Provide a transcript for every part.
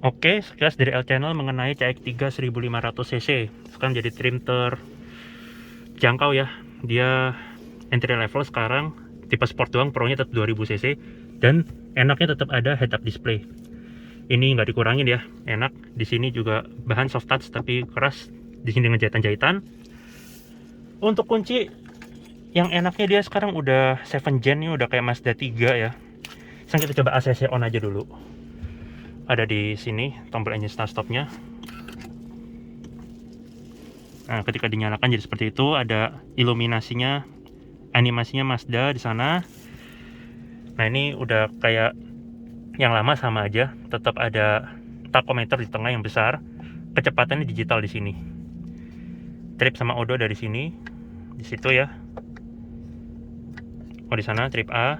Oke, sekilas dari L Channel mengenai CX-3 1500cc. Sekarang jadi trim terjangkau ya. Dia entry level sekarang tipe sport doang, pro-nya tetap 2000cc dan enaknya tetap ada head up display. Ini nggak dikurangin ya, enak. Di sini juga bahan soft touch tapi keras. Di sini dengan jahitan-jahitan. Untuk kunci yang enaknya dia sekarang udah 7 gen nih, udah kayak Mazda 3 ya. Sekarang kita coba ACC on aja dulu. Ada di sini tombol engine start stopnya. Nah, ketika dinyalakan jadi seperti itu, ada iluminasinya, animasinya Mazda di sana. Nah, ini udah kayak yang lama sama aja, tetap ada tachometer di tengah yang besar. Kecepatannya digital di sini. Trip sama odo dari sini, di situ ya. Oh, di sana trip A,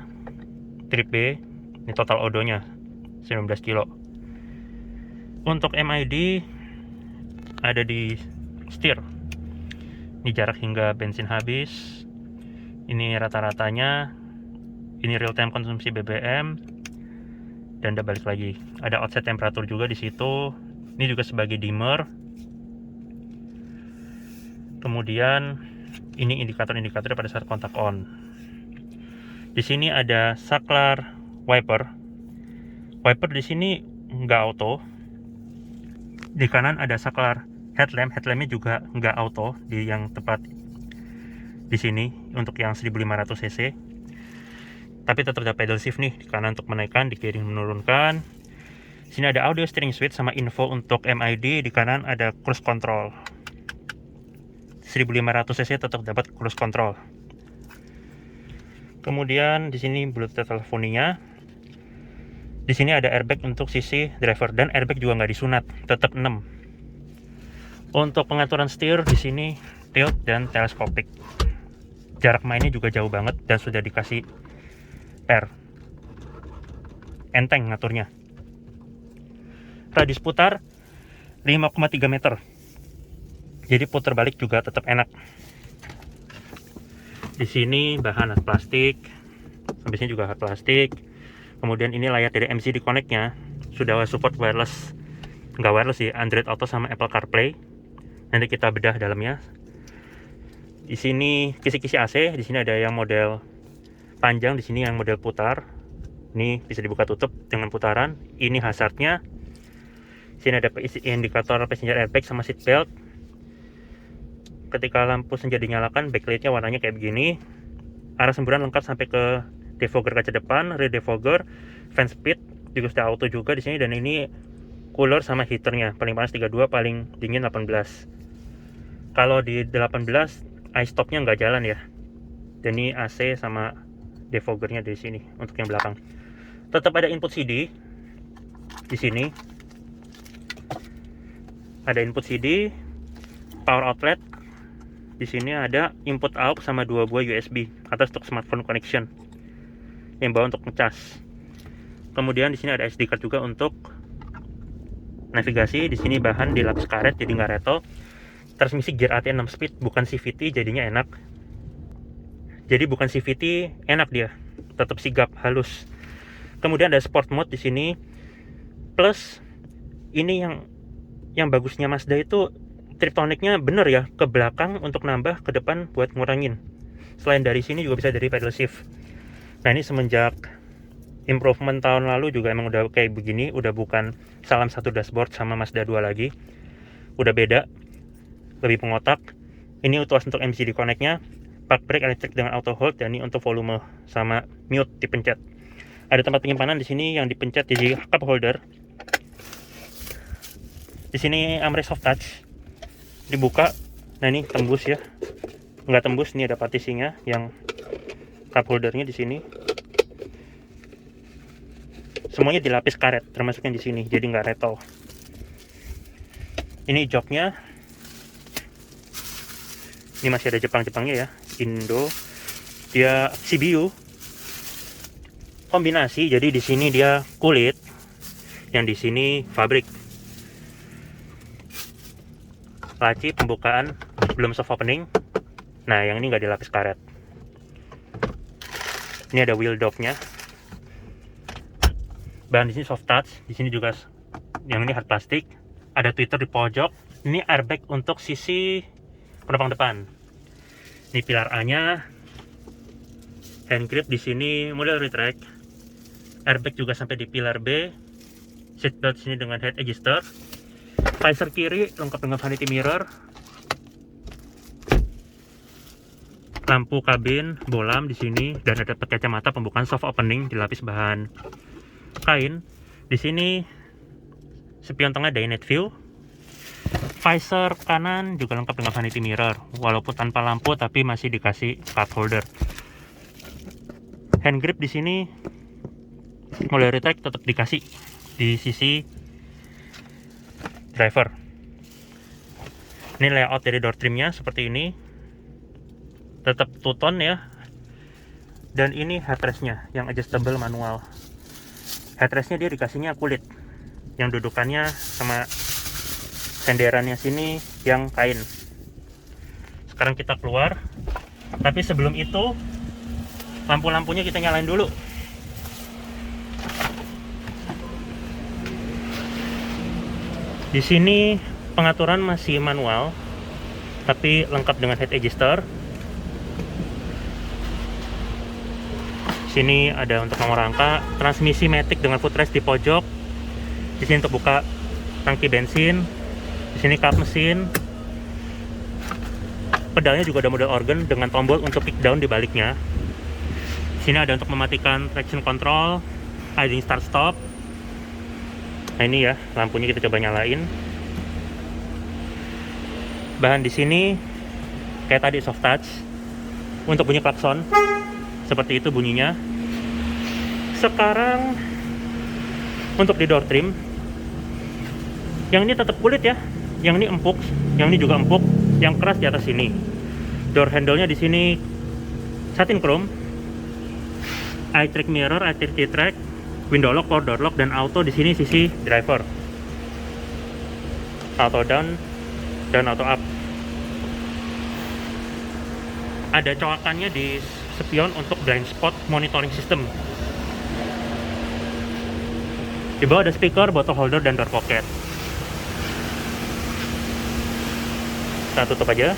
trip B, ini total odonya 19 kilo. Untuk MID ada di setir. Ini jarak hingga bensin habis. Ini rata-ratanya. Ini real time konsumsi BBM. Dan udah balik lagi. Ada offset temperatur juga di situ. Ini juga sebagai dimmer. Kemudian ini indikator-indikator pada saat kontak on. Di sini ada saklar wiper. Wiper di sini nggak auto. Di kanan ada saklar headlamp. Headlampnya juga nggak auto di yang tepat di sini untuk yang 1500cc. Tapi tetap ada pedal shift nih di kanan untuk menaikkan, di kiri menurunkan. Sini ada audio steering switch sama info untuk MID. Di kanan ada cruise control. 1500cc tetap dapat cruise control. Kemudian di sini Bluetooth telefoninya. Di sini ada airbag untuk sisi driver dan airbag juga nggak disunat, tetap 6. Untuk pengaturan setir di sini tilt dan teleskopik. Jarak mainnya juga jauh banget dan sudah dikasih R. Enteng ngaturnya. Radius putar 5,3 meter. Jadi putar balik juga tetap enak. Di sini bahan plastik. Sampai sini juga plastik. Kemudian ini layar dari MCD Connect-nya sudah support wireless. Nggak wireless sih, Android Auto sama Apple CarPlay. Nanti kita bedah dalamnya. Di sini kisi-kisi AC, di sini ada yang model panjang, di sini yang model putar. Ini bisa dibuka tutup dengan putaran. Ini hazardnya. Di sini ada indikator passenger airbag sama seat belt. Ketika lampu senja dinyalakan, backlightnya warnanya kayak begini. Arah semburan lengkap sampai ke defogger kaca depan, rear defogger, fan speed juga sudah auto juga di sini, dan ini cooler sama heaternya. Paling panas 32, paling dingin 18. Kalau di 18 eye stopnya nggak jalan ya. Dan ini AC sama defoggernya di sini untuk yang belakang. Tetap ada input CD di sini. Ada input CD, power outlet. Di sini ada input AUX sama 2 buah USB atas untuk smartphone connection yang bawah untuk ngecas. Kemudian di sini ada SD card juga untuk navigasi. Di sini bahan dilapis karet jadi nggak retro. Transmisi gear AT 6 speed, bukan CVT, jadinya enak. Jadi bukan CVT, enak dia. Tetap sigap, halus. Kemudian ada sport mode di sini. Plus ini yang bagusnya Mazda itu triptoniknya bener ya, ke belakang untuk nambah, ke depan buat ngurangin. Selain dari sini juga bisa dari pedal shift. Nah, ini semenjak improvement tahun lalu juga emang udah kayak begini, udah bukan salam satu dashboard sama Mazda 2 lagi. Udah beda, lebih pengotak. Ini tuas untuk MCD Connect-nya, park brake electric dengan auto hold, dan ini untuk volume sama mute dipencet. Ada tempat penyimpanan di sini yang dipencet di cup holder. Di sini armrest soft touch. Dibuka. Nah, ini tembus ya. Nggak tembus, ini ada partisinya yang cup holdernya di sini. Semuanya dilapis karet, termasuk yang di sini, jadi nggak retro. Ini joknya. Ini masih ada Jepang-Jepangnya ya, Indo. Dia CBU kombinasi, jadi di sini dia kulit, yang di sini fabrik. Laci pembukaan belum soft opening. Nah, yang ini nggak dilapis karet. Ini ada wheel dopnya. Bahan di sini soft touch, di sini juga Yang ini hard plastik. Ada tweeter di pojok. Ini airbag untuk sisi penumpang depan. Ini pilar A-nya. Hand grip di sini model retract. Airbag juga sampai di pilar B. Seatbelt sini dengan head adjuster. Visor kiri lengkap dengan vanity mirror. Lampu kabin bolam di sini dan ada kacamata pembukaan soft opening dilapis bahan kain. Di sini spion tengah dinette view. Visor kanan juga lengkap dengan vanity mirror, walaupun tanpa lampu tapi masih dikasih cup holder. Hand grip di sini model retract tetap dikasih di sisi driver. Ini layout dari door trimnya seperti ini, tetap two tone ya. Dan ini headrestnya yang adjustable manual. Headrestnya dia dikasihnya kulit, yang dudukannya sama senderannya sini yang kain. Sekarang kita keluar, tapi sebelum itu lampu-lampunya kita nyalain dulu. Di sini pengaturan masih manual, tapi lengkap dengan head adjuster. Sini ada untuk nomor rangka, transmisi matic dengan footrest di pojok. Di sini untuk buka tangki bensin. Di sini kap mesin. Pedalnya juga ada model organ dengan tombol untuk kick down di baliknya. Di sini ada untuk mematikan traction control, idling start stop. Nah ini ya, lampunya kita coba nyalain. Bahan di sini kayak tadi soft touch. Untuk bunyi klakson seperti itu bunyinya. Sekarang untuk di door trim, yang ini tetap kulit ya, yang ini empuk, yang ini juga empuk, yang keras di atas sini. Door handle-nya di sini satin chrome, eye track mirror, eye track, window lock, power door lock, dan auto di sini sisi driver. Auto down dan auto up. Ada colokannya di spion untuk blind spot monitoring system. Di bawah ada speaker, bottle holder, dan door pocket. Kita tutup aja.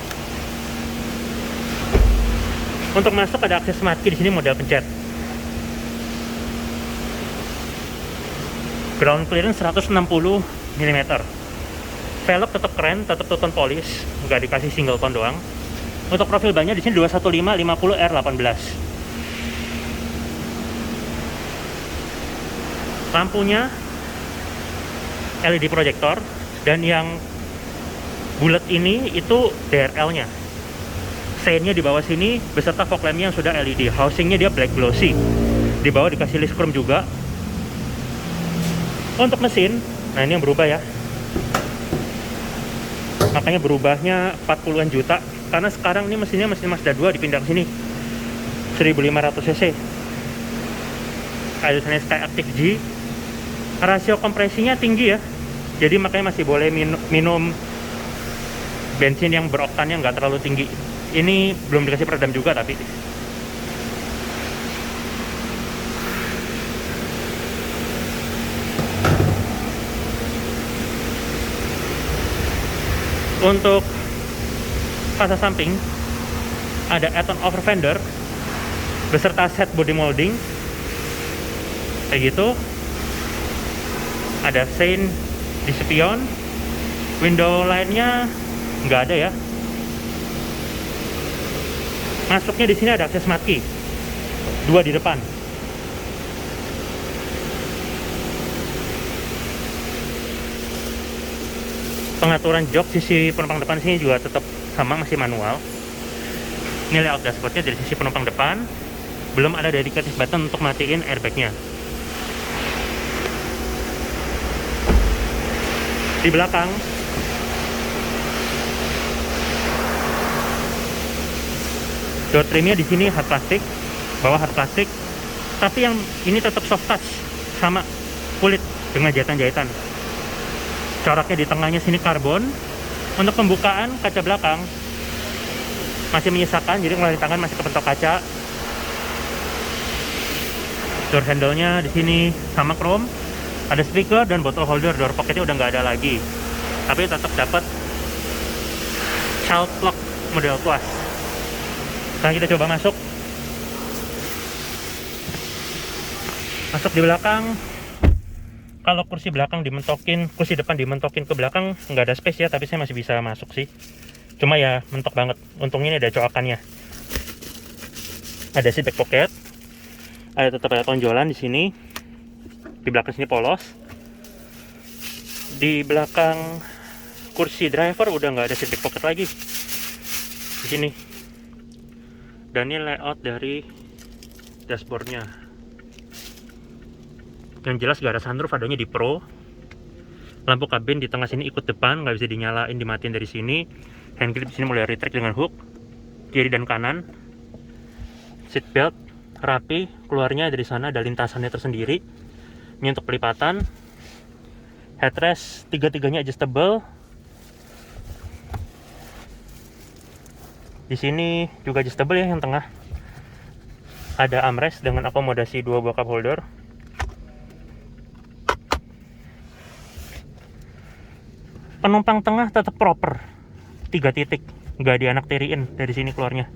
Untuk masuk ada akses smart key di sini model pencet. Ground clearance 160 mm. Velg tetap keren, tetap two tone polish, nggak dikasih single tone doang. Untuk profil bannya di sini 215/50R18. Lampunya LED projector, dan yang bulat ini itu DRL-nya. Sein-nya di bawah sini beserta fog lamp-nya yang sudah LED. Housing-nya dia black glossy. Di bawah dikasih list chrome juga. Untuk mesin, nah ini yang berubah ya. Makanya berubahnya 40-an juta, karena sekarang ini mesinnya mesin Mazda 2 dipindah ke sini. 1500 cc. Ada tulisannya Sky Active G. Rasio kompresinya tinggi ya, jadi makanya masih boleh minum bensin yang beroktannya nggak terlalu tinggi. Ini belum dikasih peredam juga tapi. Untuk kaca samping ada add-on over fender beserta set body molding kayak gitu. Ada sein di spion, window lainnya nggak ada ya. Masuknya di sini ada akses smart key, 2 di depan. Pengaturan jok sisi penumpang depan sini juga tetap sama, masih manual. Ini layout dashboardnya dari sisi penumpang depan. Belum ada dedicated button untuk matiin airbagnya. Di belakang door trimnya di sini hard plastik, bawah hard plastik, tapi yang ini tetap soft touch, sama kulit dengan jahitan-jahitan. Coraknya di tengahnya sini karbon. Untuk pembukaan kaca belakang masih menyisakan, jadi ngeluarin tangan masih kepentok kaca. Door handle-nya di sini sama chrome. Ada speaker dan bottle holder, door pocketnya udah nggak ada lagi, tapi tetap dapat child lock model plus. Sekarang kita coba masuk di belakang. Kalau kursi belakang dimentokin, kursi depan dimentokin ke belakang, nggak ada space ya, tapi saya masih bisa masuk sih. Cuma ya mentok banget. Untungnya ini ada coakannya. Ada seat back pocket. Tetap ada tonjolan di sini. Di belakang sini polos. Di belakang kursi driver udah nggak ada seat back pocket lagi. Di sini. Dan ini layout dari dashboardnya. Yang jelas gak ada sunroof, adanya di Pro. Lampu kabin di tengah sini ikut depan, nggak bisa dinyalain, dimatiin dari sini. Hand grip di sini mulai retract dengan hook, kiri dan kanan. Seat belt rapi, keluarnya dari sana ada lintasannya tersendiri. Ini untuk pelipatan. Headrest tiga-tiganya adjustable. Di sini juga adjustable ya, yang tengah. Ada armrest dengan akomodasi 2 buah cup holder. Penumpang tengah tetap proper, 3 titik, nggak dianaktiriin dari sini keluarnya.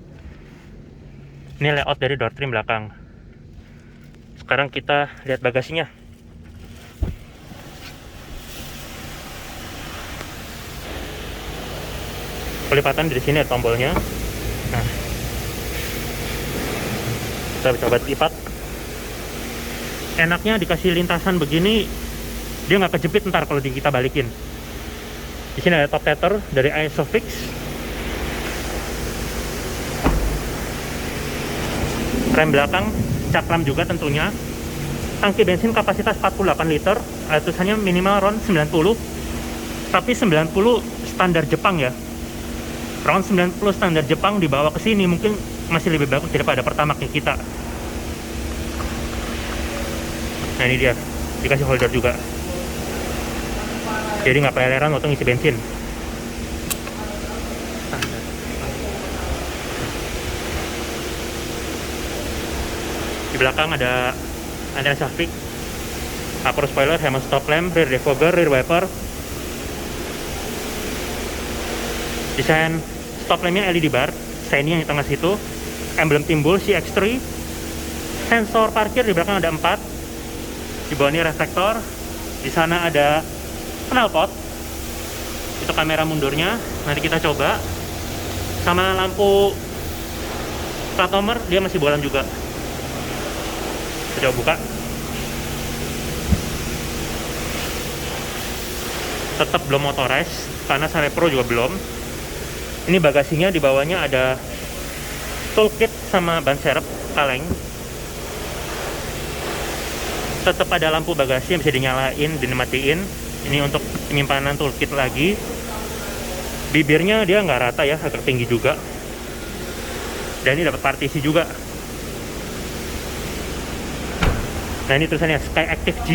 Ini layout dari door trim belakang. Sekarang kita lihat bagasinya. Pelipatan dari sini ada tombolnya. Nah, kita coba lipat. Enaknya dikasih lintasan begini, dia nggak kejepit ntar kalau kita balikin. Di sini ada top tether dari Isofix. Rem belakang, cakram juga tentunya. Tangki bensin kapasitas 48 liter, tulisannya minimal round 90. Tapi 90 standar Jepang ya. Round 90 standar Jepang dibawa ke sini mungkin masih lebih bagus daripada Pertamax kita. Nah ini dia, dikasih holder juga. Jadi nggak peleran waktu ngisi bensin. Di belakang ada antena traffic, upper spoiler, hemat stop lamp, rear defogger, rear wiper. Desain stop lampnya LED bar, shiny yang di tengah situ. Emblem timbul CX3. Sensor parkir di belakang ada 4. Di bawah ini reflektor. Di sana ada knalpot, itu kamera mundurnya, nanti kita coba. Sama lampu plat nomor dia masih bolan juga. Kita coba buka. Tetap belum motorized karena sampai Pro juga belum. Ini bagasinya, di bawahnya ada toolkit sama ban serep kaleng. Tetap ada lampu bagasi yang bisa dinyalain dan dimatiin. Ini untuk penyimpanan toolkit lagi. Bibirnya dia nggak rata ya, agak tinggi juga. Dan ini dapat partisi juga. Nah ini tulisannya Sky Active G.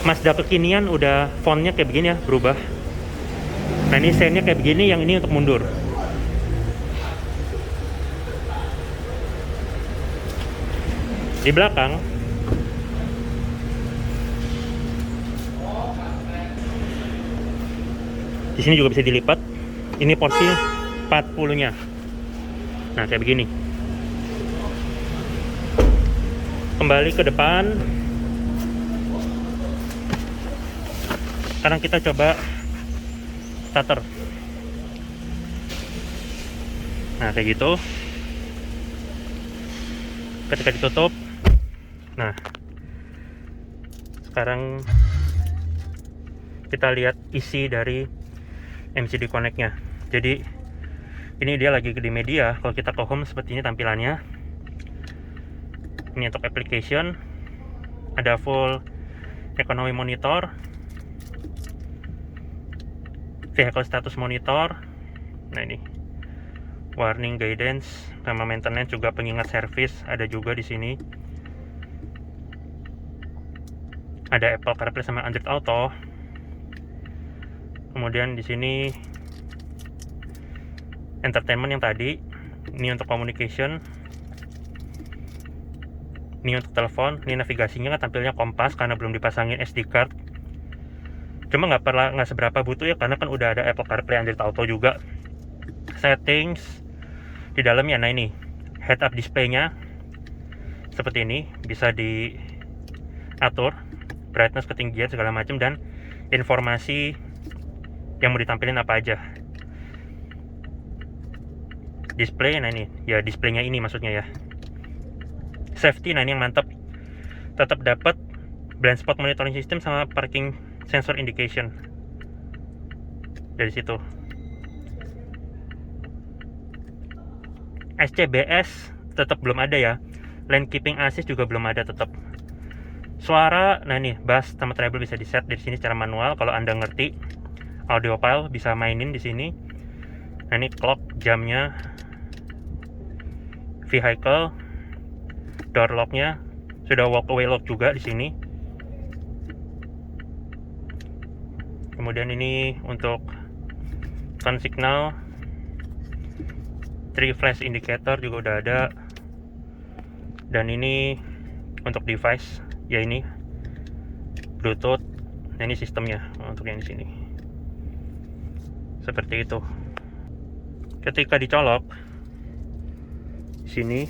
Mazda kekinian udah fontnya kayak begini ya, berubah. Nah ini seinnya kayak begini, yang ini untuk mundur. Di belakang di sini juga bisa dilipat. Ini porsi 40-nya. Nah, kayak begini. Kembali ke depan. Sekarang kita coba starter. Nah, kayak gitu. Ketika ditutup. Nah, sekarang kita lihat isi dari MCD Connect-nya. Jadi ini dia lagi di media. Kalau kita ke home seperti ini tampilannya. Ini untuk application. Ada full economy monitor, vehicle status monitor. Nah ini warning, guidance, sama maintenance, juga pengingat service ada juga di sini. Ada Apple CarPlay sama Android Auto. Kemudian di sini entertainment yang tadi. Ini untuk communication. Ini untuk telepon. Ini navigasinya tampilnya kompas karena belum dipasangin SD card. Cuma nggak seberapa butuh ya, karena kan udah ada Apple CarPlay, Android Auto juga. Settings di dalamnya, nah ini head up display-nya seperti ini, bisa diatur brightness, ketinggian segala macam, dan informasi yang mau ditampilin apa aja. Display, nah ini ya displaynya ini maksudnya ya. Safety, nah ini yang mantap, tetap dapat blind spot monitoring system sama parking sensor indication dari situ. SCBS tetap belum ada ya. Lane keeping assist juga belum ada tetap. Suara, nah ini bass sama treble bisa di set di sini secara manual kalau Anda ngerti. Audio file bisa mainin di sini. Nah ini clock, jamnya, vehicle, door locknya, sudah walk away lock juga di sini. Kemudian ini untuk turn signal, 3 flash indicator juga udah ada. Dan ini untuk device ya, ini Bluetooth. Nah ini sistemnya untuk yang di sini. Seperti itu. Ketika dicolok sini,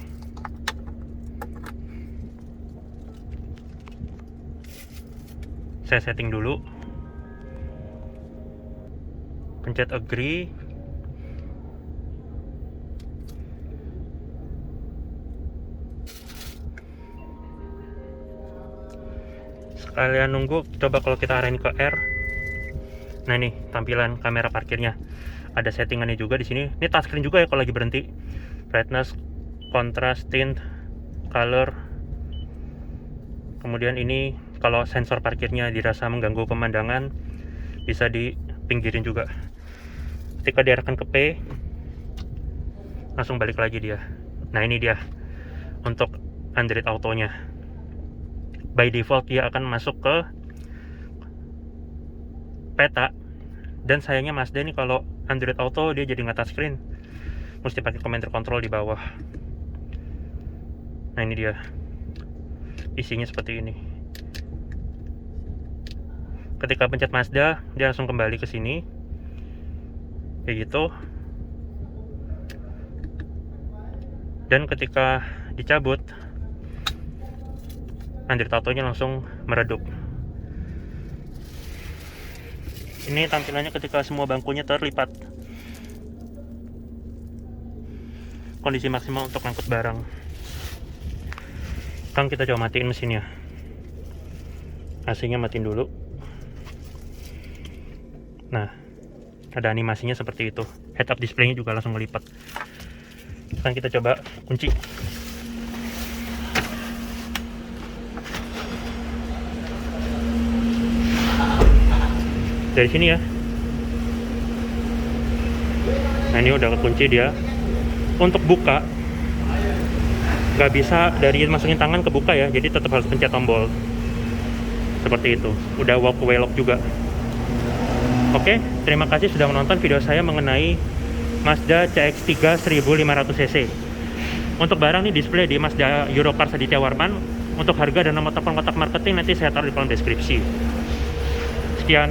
saya setting dulu. Pencet agree. Sekalian nunggu, coba kalau kita arahin ke R. Nah ini tampilan kamera parkirnya. Ada settingannya juga di sini. Ini touchscreen juga ya kalau lagi berhenti. Brightness, contrast, tint, color. Kemudian ini kalau sensor parkirnya dirasa mengganggu pemandangan, bisa dipinggirin juga. Ketika diarahkan ke P, langsung balik lagi dia. Nah ini dia untuk Android Auto-nya. By default dia akan masuk ke peta. Dan sayangnya Mazda ini kalau Android Auto dia jadi nggak touchscreen, mesti pakai commander control di bawah. Nah ini dia isinya seperti ini. Ketika pencet Mazda, dia langsung kembali ke sini kayak gitu. Dan ketika dicabut, Android Auto-nya langsung meredup. Ini tampilannya ketika semua bangkunya terlipat. Kondisi maksimal untuk angkut barang. Sekarang kita coba matiin mesinnya. AC-nya matiin dulu. Nah, ada animasinya seperti itu. Head up display-nya juga langsung ngelipat. Sekarang kita coba kunci. Dari sini ya. Nah ini udah kekunci dia. Untuk buka nggak bisa dari masukin tangan ke buka ya, jadi tetap harus pencet tombol seperti itu. Udah walk away lock juga. Oke, terima kasih sudah menonton video saya mengenai Mazda CX-3 1500cc. Untuk barang nih display di Mazda Eurocars Aditya Warman. Untuk harga dan nomor telepon kontak marketing nanti saya taruh di kolom deskripsi. Sekian.